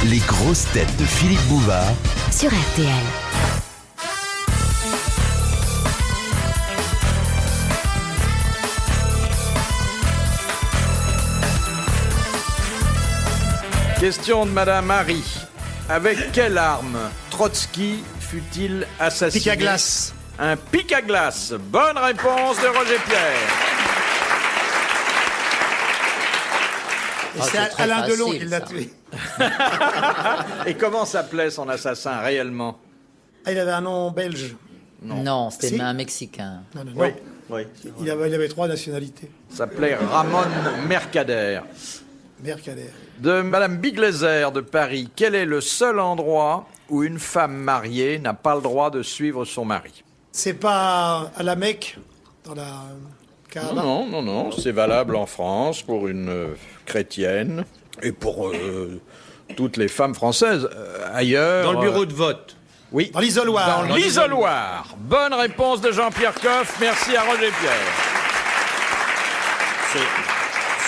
Les grosses têtes de Philippe Bouvard sur RTL. Question de Madame Marie. Avec quelle arme Trotsky fut-il assassiné? Pic à glace. Un pic à glace. Bonne réponse de Roger Pierre. Et c'est Alain Delon qui l'a tué. Et comment s'appelait son assassin réellement? Ah, il avait un nom belge. Non, c'était Si. un Mexicain. Non, non, Oui. non. Oui. Il avait 3 nationalités. S'appelait Ramon Mercader. Mercader. De Madame Biglézer de Paris. Quel est le seul endroit où une femme mariée n'a pas le droit de suivre son mari? C'est pas à la Mecque, dans la Kaaba. Non, c'est valable en France pour une chrétienne et pour toutes les femmes françaises. Ailleurs... Dans le bureau de vote. Oui. Dans l'isoloir. Dans l'isoloir. Bonne réponse de Jean-Pierre Coff. Merci à Roger Pierre.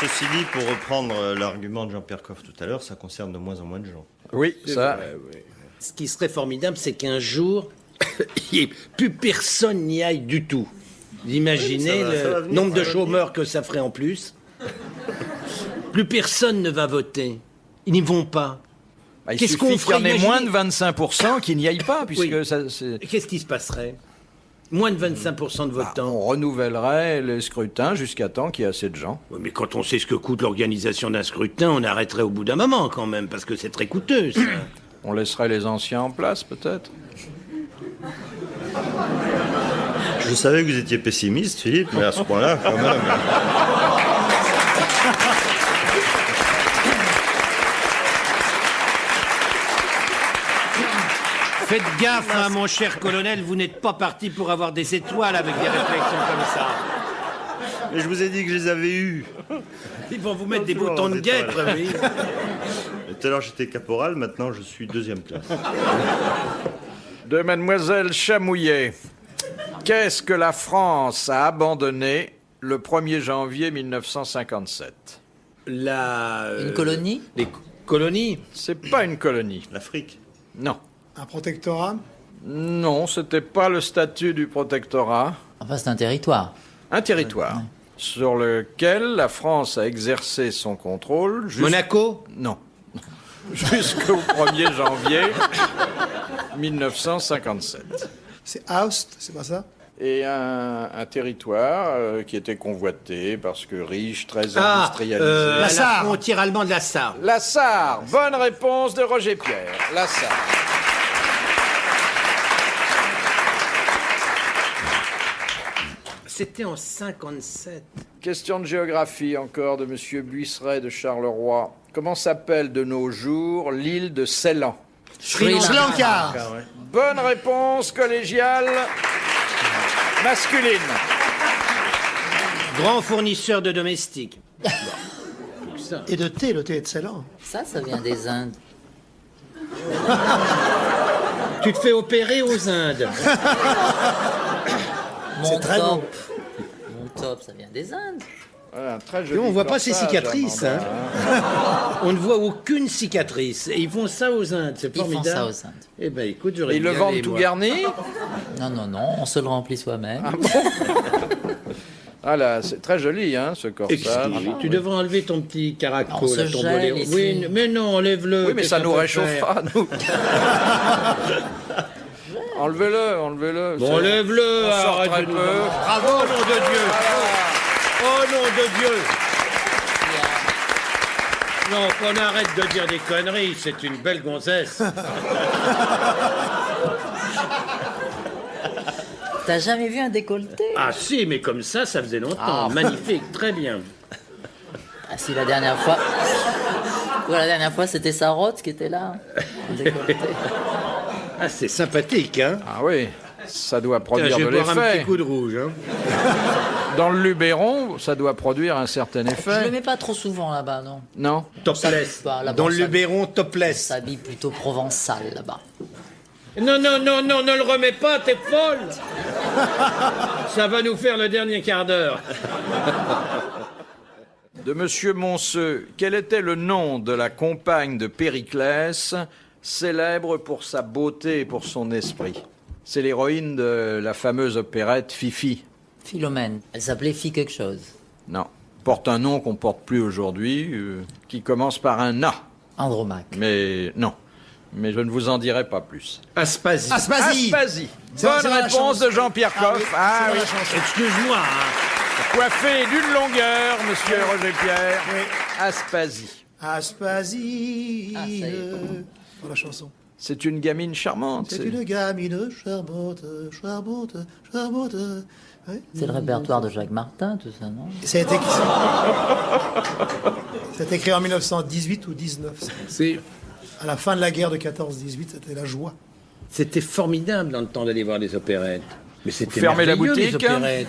Ceci dit, pour reprendre l'argument de Jean-Pierre Coff tout à l'heure, ça concerne de moins en moins de gens. Oui, ça... Ce qui serait formidable, c'est qu'un jour, plus personne n'y aille du tout. Vous imaginez Oui, ça va le venir, nombre de ça va chômeurs que ça ferait en plus? Plus personne ne va voter. Ils n'y vont pas. Bah, il Qu'est-ce suffit qu'on qu'il y en ait ferait, moins de imaginez 25% qui n'y aillent pas, puisque Oui. ça, c'est... Et qu'est-ce qui se passerait? Moins de 25% de votants. on renouvellerait les scrutins jusqu'à temps qu'il y ait assez de gens. Oui, mais quand on sait ce que coûte l'organisation d'un scrutin, on arrêterait au bout d'un moment quand même, parce que c'est très coûteux, ça. On laisserait les anciens en place, peut-être. Je savais que vous étiez pessimiste, Philippe, mais à ce point-là, quand même. Faites gaffe, hein, mon cher colonel, vous n'êtes pas parti pour avoir des étoiles avec des réflexions comme ça. Mais je vous ai dit que je les avais eus. Ils vont vous mettre des Toujours boutons de des guêtre, étoiles. oui. Tout à l'heure, j'étais caporal, maintenant, je suis 2e classe. De Mademoiselle Chamouillet. Qu'est-ce que la France a abandonné le 1er janvier 1957? Une colonie? Les colonies. C'est pas une colonie. L'Afrique. Non. Un protectorat. Non, c'était pas le statut du protectorat. Enfin, c'est un territoire. Un territoire sur lequel la France a exercé son contrôle Monaco? Non. Jusqu'au 1er janvier 1957. C'est Aoust, c'est pas ça? Et un territoire qui était convoité parce que riche, très industrialisé. La Sarre. frontière allemande de la Sarre. La Sarre. Bonne réponse de Roger Pierre. La Sarre. C'était en 57. Question de géographie encore de Monsieur Buisseret de Charleroi. Comment s'appelle de nos jours l'île de Ceylan? Sri Lanka. Bonne réponse collégiale masculine. Grand fournisseur de domestiques. Et de thé, le thé est excellent. Ça vient des Indes. Tu te fais opérer aux Indes. Mon très beau. top. Mon top, ça vient des Indes. Voilà, un très joli On voit pas ces corsage, cicatrices. Hein. Amanda. On ne voit aucune cicatrice. Et ils font ça aux Indes, c'est Ils font formidable. ça aux Indes. Eh ben écoute, j'aurais Et ils le bien vendent allé, tout moi. garni. Non, on se le remplit soi-même. Voilà, c'est très joli, hein, ce corsage. Excuse-moi, tu devrais enlever ton petit caraco, On se là, ton gèle boléro. ici. Oui, mais non, enlève-le. Oui, mais qu'est-ce ça que nous peut réchauffe faire pas, nous. Enlevez-le. Bon, enlève-le, On sort arrête très de nous- peu. Bravo, nom de Dieu. Oh, nom de Dieu. Non, qu'on arrête de dire des conneries, c'est une belle gonzesse. T'as jamais vu un décolleté? Ah si, mais comme ça faisait longtemps. Ah. Magnifique, très bien. Ah si, la dernière fois... Ouais, la dernière fois, c'était Sarrote qui était là. Un décolleté. Ah, c'est sympathique, hein. Ah oui, ça doit Tiens, produire je de vais boire un l'effet. petit coup de rouge, hein. Dans le Luberon, ça doit produire un certain Je le effet. mets pas trop souvent là-bas, non. Non. Topless. Bah, là-bas, Dans le ça- Luberon, topless. S'habille plutôt provençal là-bas. Non, ne le remets pas, t'es folle. Ça va nous faire le dernier quart d'heure. De Monsieur Monceux, quel était le nom de la compagne de Périclès, célèbre pour sa beauté et pour son esprit? C'est l'héroïne de la fameuse opérette Fifi. Philomène. Elle s'appelait Fille quelque chose. Non. Porte un nom qu'on porte plus aujourd'hui, qui commence par un A. Andromaque. Mais non. Mais je ne vous en dirai pas plus. Aspasie. Aspasie. Aspasie. C'est Bonne la réponse chanson. de Jean-Pierre Coff. Ah oui, oui. c'est la chanson. Excuse-moi. Hein. Coiffé d'une longueur, monsieur Roger Pierre. Oui. Aspasie. Aspasie. Ah, ça y est. Dans la chanson. C'est une gamine charmante. C'est une gamine charmante, charmante, charmante. Oui. C'est le répertoire de Jacques Martin, tout ça, non? Et ça a été c'est écrit en 1918 ou 19. C'est- À la fin de la guerre de 14-18, c'était la joie. C'était formidable dans le temps d'aller voir les opérettes. Mais c'était fermez la merveilleux, les boutique. opérettes.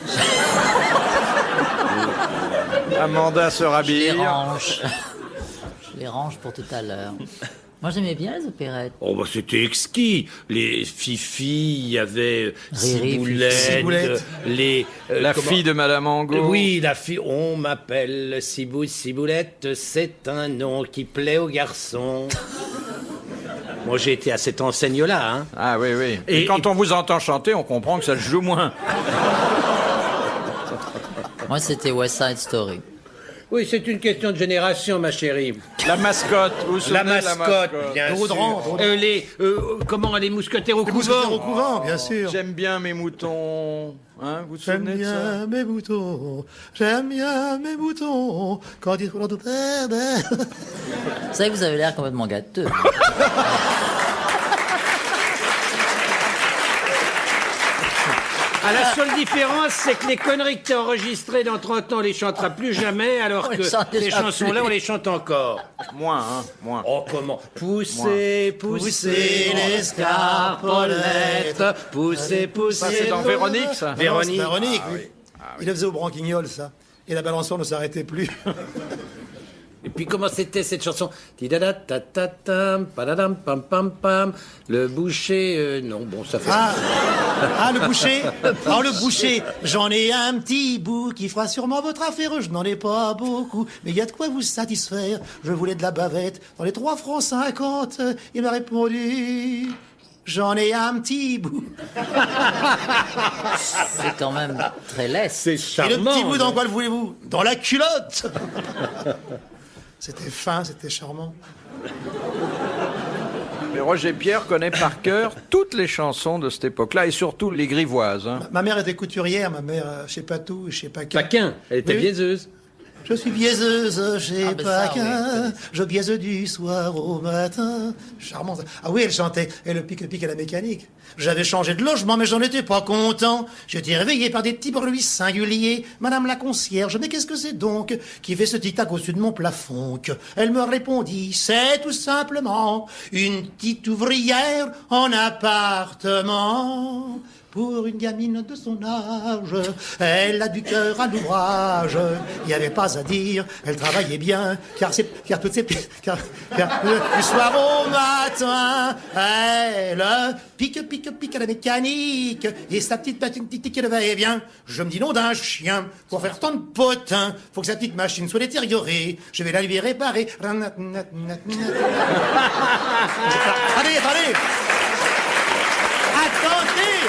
Amanda se Je les rhabille. range. Je les range pour tout à l'heure. Moi, j'aimais bien les opérettes. Oh, bah, c'était exquis. Les Fifi, il y avait Riri, Ciboulette, Ciboulette. les... La fille de Madame Angot. Oui, la fille, on m'appelle Ciboulette, c'est un nom qui plaît aux garçons. Moi, j'ai été à cette enseigne-là, hein. Ah oui, oui. Et, Et- quand on vous entend chanter, on comprend que ça se joue moins. Moi, c'était West Side Story. Oui, c'est une question de génération, ma chérie. La mascotte. Vous vous souvenez La de mascotte, bien Audran, sûr. Audran. Comment les mousquetaires au Les mousquetaires au couvent. couvent, bien sûr. J'aime bien mes moutons. Hein, vous vous J'aime souvenez de ça? bien mes moutons, j'aime bien mes moutons, quand ils font tout perdre. Vous savez que vous avez l'air complètement gâteux. Ah, la seule différence, c'est que les conneries que tu as enregistrées dans 30 ans, on les chantera plus jamais, alors On les que chante ces déjà chansons-là, plus. on les chante encore. Moins, hein, moins. Oh, comment? Poussez, Poussez les scarpolettes, poussez, poussez. Ça, c'est dans Véronique, ça. Véronique. Véronique, oui. Il le faisait au branquignol, ça. Et la balançoire ne s'arrêtait plus. Et puis comment c'était cette chanson? Tidadatatam, padadam, pam pam pam. Le boucher, non, bon, ça fait. Ah, le boucher. Ah, le boucher. J'en ai un petit bout qui fera sûrement votre affaire. Je n'en ai pas beaucoup, mais il y a de quoi vous satisfaire. Je voulais de la bavette dans les 3 francs 50. Il m'a répondu. J'en ai un petit bout. C'est quand même très laid. C'est Et charmant. le petit bout, dans quoi le voulez-vous? Dans la culotte. C'était fin, c'était charmant. Mais Roger Pierre connaît par cœur toutes les chansons de cette époque-là, et surtout les grivoises. Hein. Ma mère était couturière, ma mère chez Patou, chez Paquin. Paquin, elle était Oui. biaiseuse. Je suis biaiseuse chez Ah, ben ça, Paquin, oui. je biaise du soir au matin. Charmant. Ça. Ah oui, elle chantait. Et le pique-pique à la mécanique. J'avais changé de logement, mais j'en étais pas content. J'étais réveillé par des petits bruits singuliers. Madame la concierge, mais qu'est-ce que c'est donc qui fait ce tic-tac au-dessus de mon plafond? Elle me répondit, c'est tout simplement une petite ouvrière en appartement. Pour une gamine de son âge, elle a du cœur à l'ouvrage. Il n'y avait pas à dire, elle travaillait bien, car toutes ces du soir au matin, elle pique à la mécanique, et sa petite elle va et vient. Je me dis nom d'un chien, pour faire tant de potins, faut que sa petite machine soit détériorée. Je vais la lui réparer. Attendez.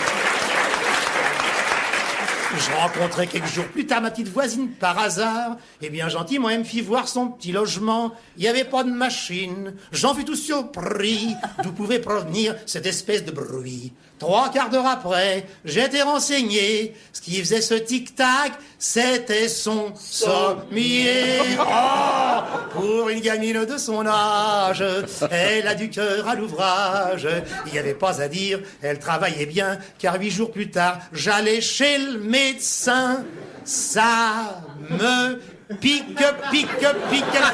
Je rencontrais quelques jours plus tard ma petite voisine par hasard. Et bien gentiment, elle me fit voir son petit logement. Il n'y avait pas de machine. J'en fus tout surpris. D'où pouvait provenir cette espèce de bruit? 3 quarts d'heure après, j'étais renseigné. Ce qui faisait ce tic-tac, c'était son sommier. Oh, pour une gamine de son âge, elle a du cœur à l'ouvrage. Il n'y avait pas à dire, elle travaillait bien, car 8 jours plus tard, j'allais chez le médecin. Ça me pique la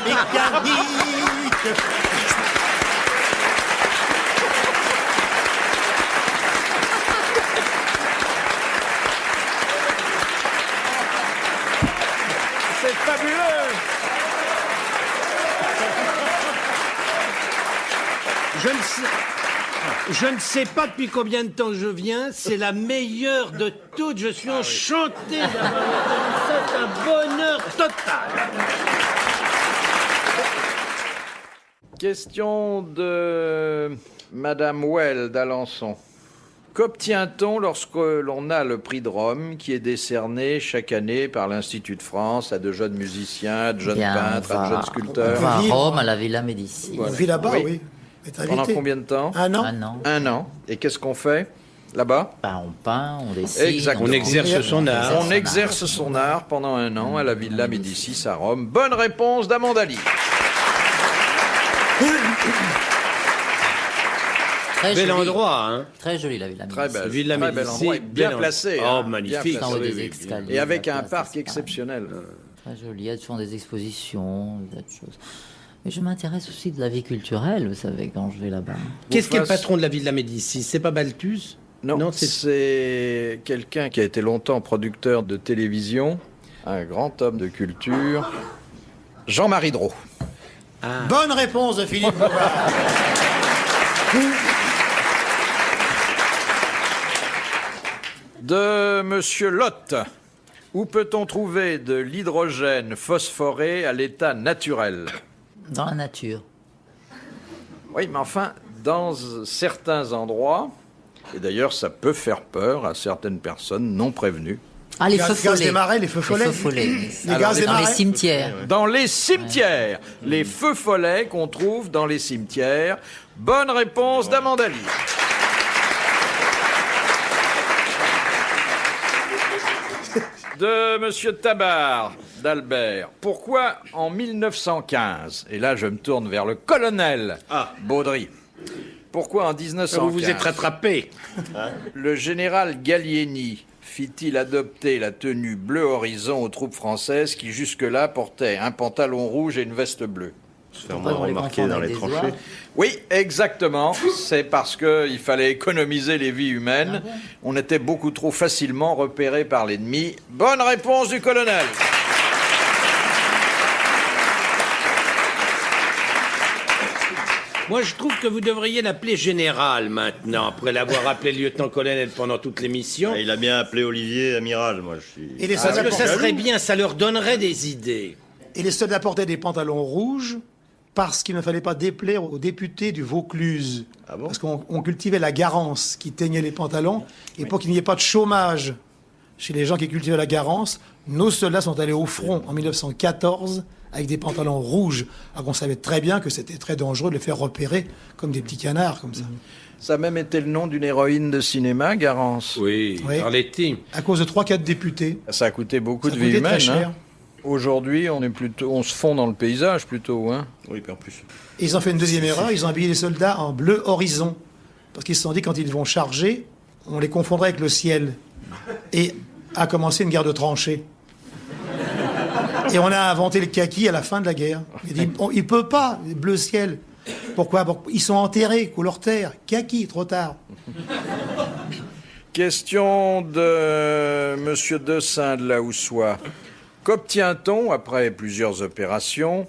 mécanique. C'est fabuleux! Je ne sais pas depuis combien de temps je viens, c'est la meilleure de toutes. Je suis enchanté d'avoir entendu ça, c'est un bonheur total. Question de Madame Well d'Alençon. Qu'obtient-on lorsque l'on a le prix de Rome qui est décerné chaque année par l'Institut de France à de jeunes musiciens, à de jeunes peintres, à de jeunes sculpteurs? On va à Rome, à la Villa Médicis. On vit là-bas, Oui. oui. Est invité. Pendant combien de temps? Un an. Un an. Un an. Et qu'est-ce qu'on fait là-bas? On peint, on dessine. Exactement. On exerce son art. On exerce son art pendant un an à la Villa Médicis à Rome. Bonne réponse d'Amandali. Très Bel joli. endroit, hein. Très jolie la Villa Très Médicis. belle. Villa Très bel Médicis, endroit et bien bel placé. endroit. hein. Oh, magnifique. Bien En haut placé. des oui. escaliers. Et avec la un place parc d'Espagne. exceptionnel. Très joli. Il y a souvent des expositions, des tas de choses. Mais je m'intéresse aussi de la vie culturelle, vous savez, quand je vais là-bas. Qu'est-ce qu'est le fasse- patron de la Villa Médicis? C'est pas Balthus? Non, c'est quelqu'un qui a été longtemps producteur de télévision, un grand homme de culture, Jean-Marie Drault. Bonne réponse de Philippe Bouvard. De Monsieur Lotte. Où peut-on trouver de l'hydrogène phosphoré à l'état naturel? Dans la nature. Oui, mais enfin, dans certains endroits, et d'ailleurs ça peut faire peur à certaines personnes non prévenues, Ah, les Gaz- feux gaz follets. des marais, les feux follets. Les feux follets. Les gaz des Dans les marais. cimetières. dans les cimetières, les feux follets qu'on trouve dans les cimetières. Bonne réponse d'Amandali. De Monsieur Tabar d'Albert. Pourquoi en 1915, et là je me tourne vers le colonel Baudry, pourquoi en 1915 Vous vous êtes rattrapé. le général Gallieni fit-il adopter la tenue bleu horizon aux troupes françaises qui jusque-là portaient un pantalon rouge et une veste bleue? Se faire Faut moins pas qu'on les remarquer confonde dans avec les des tranchées. oies. Oui, exactement. C'est parce qu'il fallait économiser les vies humaines. On était beaucoup trop facilement repérés par l'ennemi. Bonne réponse du colonel. Moi, je trouve que vous devriez l'appeler général maintenant, après l'avoir appelé lieutenant-colonel pendant toute l'émission. Ah, il a bien appelé Olivier amiral, moi je suis. Et les Parce soldats que ça portaient- serait bien, ça leur donnerait des idées. Et les soldats portaient des pantalons rouges parce qu'il ne fallait pas déplaire aux députés du Vaucluse. Ah bon? Parce qu'on cultivait la garance qui teignait les pantalons. Et pour qu'il n'y ait pas de chômage chez les gens qui cultivaient la garance, nos soldats sont allés au front en 1914 avec des pantalons rouges. Alors qu'on savait très bien que c'était très dangereux de les faire repérer comme des petits canards, comme ça. Ça a même été le nom d'une héroïne de cinéma, Garance. Oui, Oui. Arletty. À cause de 3-4 députés. Ça a coûté beaucoup Ça de coûtait vies très humaines. cher. hein. Aujourd'hui, on se fond dans le paysage plutôt. Hein. Oui, puis en plus. Et ils ont fait une deuxième erreur, ils ont habillé les soldats en bleu horizon. Parce qu'ils se sont dit, quand ils vont charger, on les confondrait avec le ciel. Et a commencé une guerre de tranchées. Et on a inventé le kaki à la fin de la guerre. Il dit, il peut pas, bleu ciel. Pourquoi? Ils sont enterrés, couleur terre. Kaki, trop tard. Question de Monsieur Dessin de la Houssoie. Qu'obtient-on, après plusieurs opérations,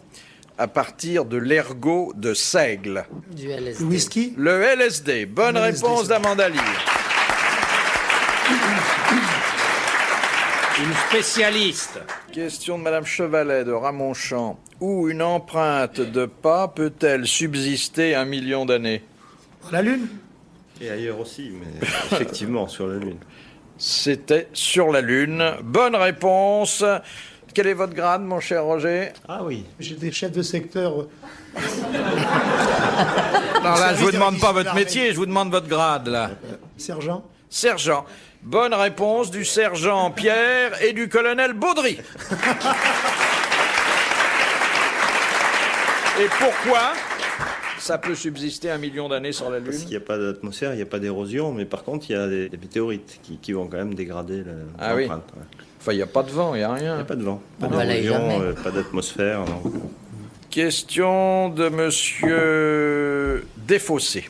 à partir de l'ergot de seigle? Du LSD. Le whisky, Le LSD. Bonne Le LSD, réponse c'est d'Amanda Lear. Une spécialiste. Question de Madame Chevalet de Ramonchamp. Où une empreinte de pas peut-elle subsister 1 million d'années? la lune. Et ailleurs aussi, mais effectivement, sur la Lune. C'était sur la Lune. Bonne réponse. Quel est votre grade, mon cher Roger? Ah oui. J'étais chef de secteur. Non, là, je vous Service demande pas de votre l'armée. métier, je vous demande votre grade, là. Sergent. Sergent. Bonne réponse du sergent Pierre et du colonel Baudry. Et pourquoi ça peut subsister 1 million d'années sur la Parce Lune? qu'il n'y a pas d'atmosphère, il n'y a pas d'érosion, mais par contre, il y a des météorites qui vont quand même dégrader Ah oui. l'empreinte. ouais. Enfin, il n'y a pas de vent, il n'y a Il n'y rien. a pas de vent, pas On balaye d'érosion, jamais. pas d'atmosphère. donc. Question de monsieur Desfossés.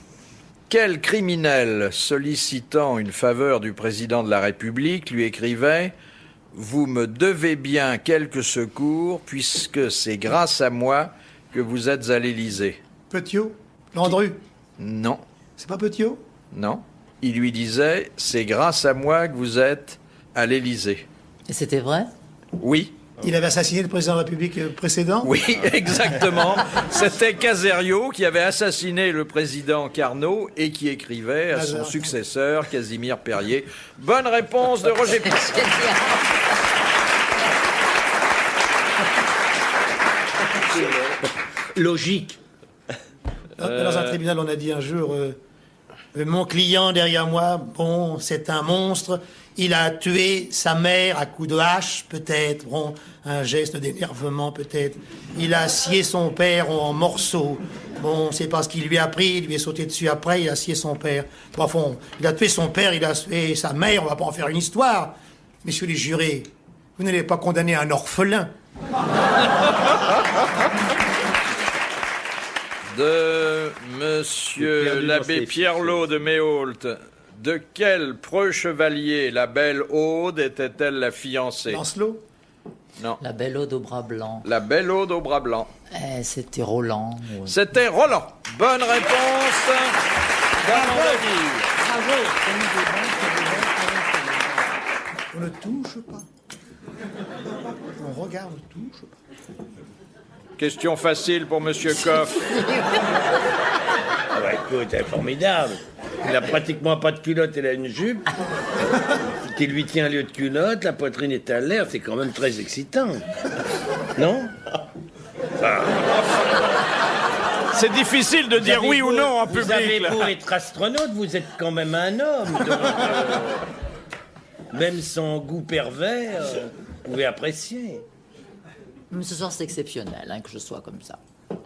Quel criminel, sollicitant une faveur du président de la République, lui écrivait « Vous me devez bien quelques secours, puisque c'est grâce à moi que vous êtes à l'Élysée. Petiot. Landru. » Non, C'est pas Petiot? non. Il lui disait « C'est grâce à moi que vous êtes à l'Élysée. Et c'était vrai » Oui, Il avait assassiné le président de la République précédent? Oui, exactement. C'était Caserio qui avait assassiné le président Carnot et qui écrivait à son successeur, Casimir Perrier. Bonne réponse de Roger Pix. Logique. Dans un tribunal, on a dit un jour, mon client derrière moi, bon, c'est un monstre. Il a tué sa mère à coups de hache, peut-être. Bon, un geste d'énervement, peut-être. Il a scié son père en morceaux. Bon, c'est pas ce qu'il lui a pris. Il lui est sauté dessus après. Il a scié son père. Bon, fond, il a tué son père. Il a tué sa mère. On va pas en faire une histoire. Messieurs les jurés, vous n'allez pas condamner un orphelin. De Monsieur l'abbé Pierrelot de Méhault. De quel preux chevalier la belle Aude était-elle la fiancée? Lancelot? Non. La belle ode au bras blanc. La belle Aude au bras blanc. C'était Roland. C'était Roland. Bonne réponse d'Armandie. Bravo. On ne touche pas. On regarde, on ne touche pas. Question facile pour Monsieur Coff. Ah bah écoute, c'est formidable. Il a pratiquement pas de culotte, il a une jupe qui lui tient lieu de culotte, la poitrine est à l'air, c'est quand même très excitant. Non? C'est difficile de dire oui ou non en Vous public. avez là. beau être astronaute, vous êtes quand même un homme. Donc, même son goût pervers, vous pouvez apprécier. Mais ce soir, c'est exceptionnel que je sois comme ça.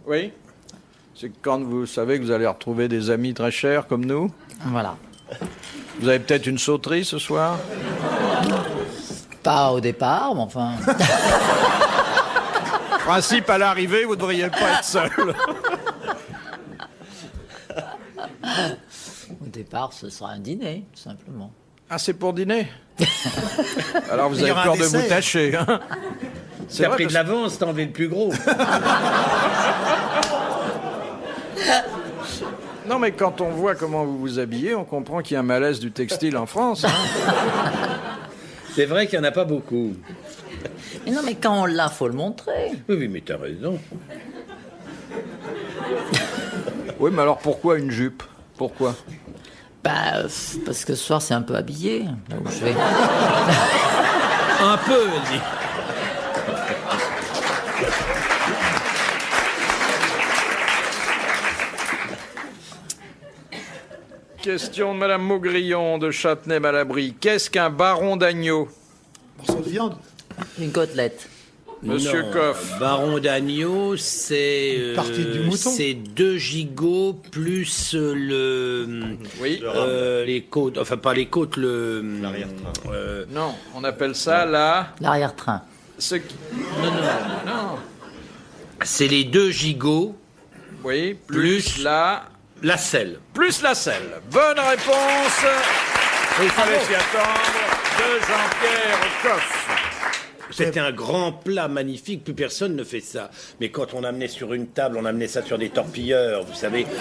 Oui. C'est quand vous savez que vous allez retrouver des amis très chers comme nous. Voilà. Vous avez peut-être une sauterie ce soir? Pas au départ, mais enfin. Principe, à l'arrivée, vous ne devriez pas être seul. Au départ, ce sera un dîner, tout simplement. Ah, c'est pour dîner? Alors vous Il y avez aura peur un de vous dessert. tâcher. Hein? C'est T'as vrai, pris de parce- l'avance, t'as enlevé le plus gros. Non, mais quand on voit comment vous vous habillez, on comprend qu'il y a un malaise du textile en France. Hein. C'est vrai qu'il n'y en a pas beaucoup. Mais non, mais quand on l'a, faut le montrer. Oui, oui, mais t'as raison. Oui, mais alors pourquoi une jupe? Pourquoi? Bah, parce que ce soir, c'est un peu habillé. Là où je vais. Un peu, elle dit. Question de Madame Maugrillon de Châtenay-Malabry. Qu'est-ce qu'un baron d'agneau? Morceau de viande. Une côtelette. Monsieur Non, Coff. Baron d'agneau, c'est Partie du mouton. C'est 2 gigots plus Oui. les côtes, enfin pas les côtes, L'arrière-train. Non, on appelle ça la... L'arrière-train. Ce qui... Non, non, Non. c'est les 2 gigots Oui, plus la... la selle. Plus la selle. Bonne réponse. Il fallait s'y attendre. De Jean-Pierre Coff. C'était un grand plat magnifique, plus personne ne fait ça. Mais quand on amenait sur une table, on amenait ça sur des torpilleurs, vous savez. Qu'est-ce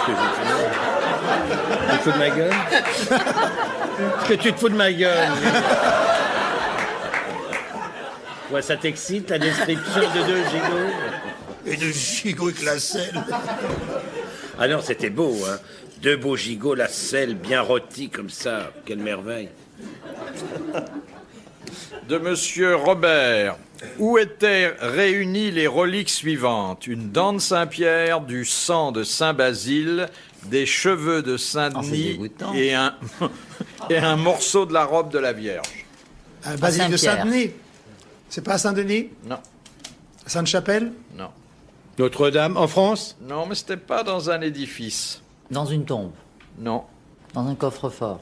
que j'ai fait? Tu te fous de ma gueule? Est-ce que tu te fous de ma gueule? Ouais, ça t'excite, la description de 2 gigots? Et de gigot avec la selle. Ah non, c'était beau, hein. 2 beaux gigots, la selle bien rôtie comme ça. Quelle merveille. De Monsieur Robert. Où étaient réunies les reliques suivantes? Une dent de Saint-Pierre, du sang de Saint-Basile, des cheveux de Oh, c'est Saint-Denis dégoûtant. et un morceau de la robe de la Vierge. Un basilique de Saint-Pierre. Saint-Denis. C'est pas à Saint-Denis? Non, À Sainte-Chapelle? non. Notre-Dame, en France? Non, mais c'était pas dans un édifice. Dans une tombe. Non. Dans un coffre-fort.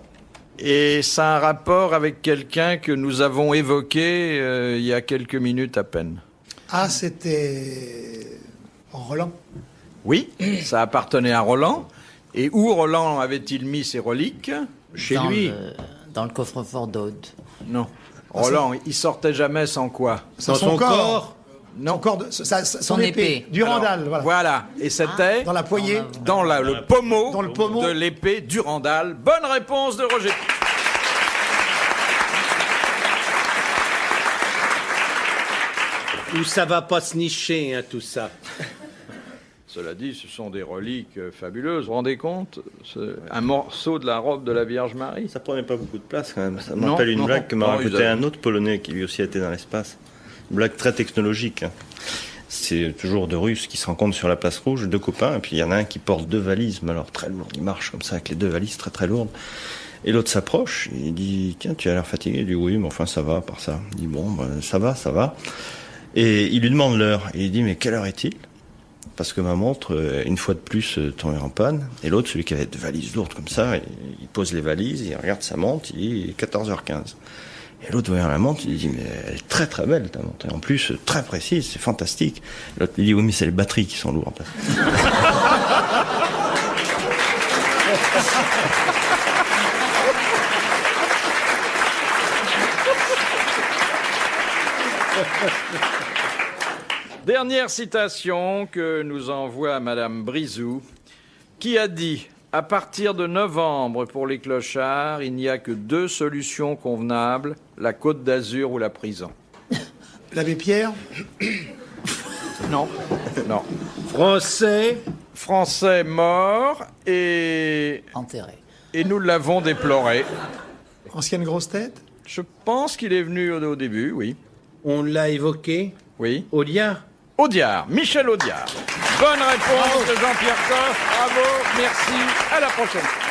Et ça a un rapport avec quelqu'un que nous avons évoqué il y a quelques minutes à peine. Ah, c'était Roland. Oui, ça appartenait à Roland. Et où Roland avait-il mis ses reliques? Chez Dans lui. dans le coffre-fort d'Aude. Non. Roland, il sortait jamais sans quoi? Sans son corps. Non. Son corps de, son épée. épée. Durandal, Alors, voilà. Et c'était Dans la poignée. dans le pommeau, Dans le pommeau. de l'épée Durandal. Bonne réponse de Roger. Où ça va pas se nicher, hein, tout ça. Cela dit, ce sont des reliques fabuleuses. Vous vous rendez compte? Un morceau de la robe de la Vierge Marie. Ça prenait pas beaucoup de place quand même. Ça me Non, rappelle une non, blague que m'a non, raconté un autre Polonais qui lui aussi a été dans l'espace. Une blague très technologique. Hein. C'est toujours deux Russes qui se rencontrent sur la place rouge, deux copains, et puis il y en a un qui porte deux valises, mais alors très lourdes. Il marche comme ça avec les deux valises très très lourdes. Et l'autre s'approche, il dit « Tiens, tu as l'air fatigué ?» Il dit « Oui, mais enfin ça va, par ça. » Il dit « Bon, ben, ça va, ça va. » Et il lui demande l'heure. Et il dit « Mais quelle heure est-il ?» Parce que ma montre, une fois de plus, tombée en panne. Et l'autre, celui qui avait deux valises lourdes comme ça, il pose les valises, il regarde sa montre, il dit 14h15. Et l'autre, voyant la montre, il dit, mais elle est très très belle ta montre. Et en plus, très précise, c'est fantastique. Et l'autre lui dit, oui, mais c'est les batteries qui sont lourdes. Dernière citation que nous envoie Madame Brizou, qui a dit « À partir de novembre, pour les clochards, il n'y a que deux solutions convenables, la Côte d'Azur ou la prison. » L'abbé Pierre? Non, non. Français Mort et Enterré. nous l'avons déploré. Ancienne grosse tête? Je pense qu'il est venu au début, oui. On l'a évoqué. Oui. Audiard. Audiard, Michel Audiard. Bonne réponse de Jean-Pierre Coff. Bravo, merci. À la prochaine.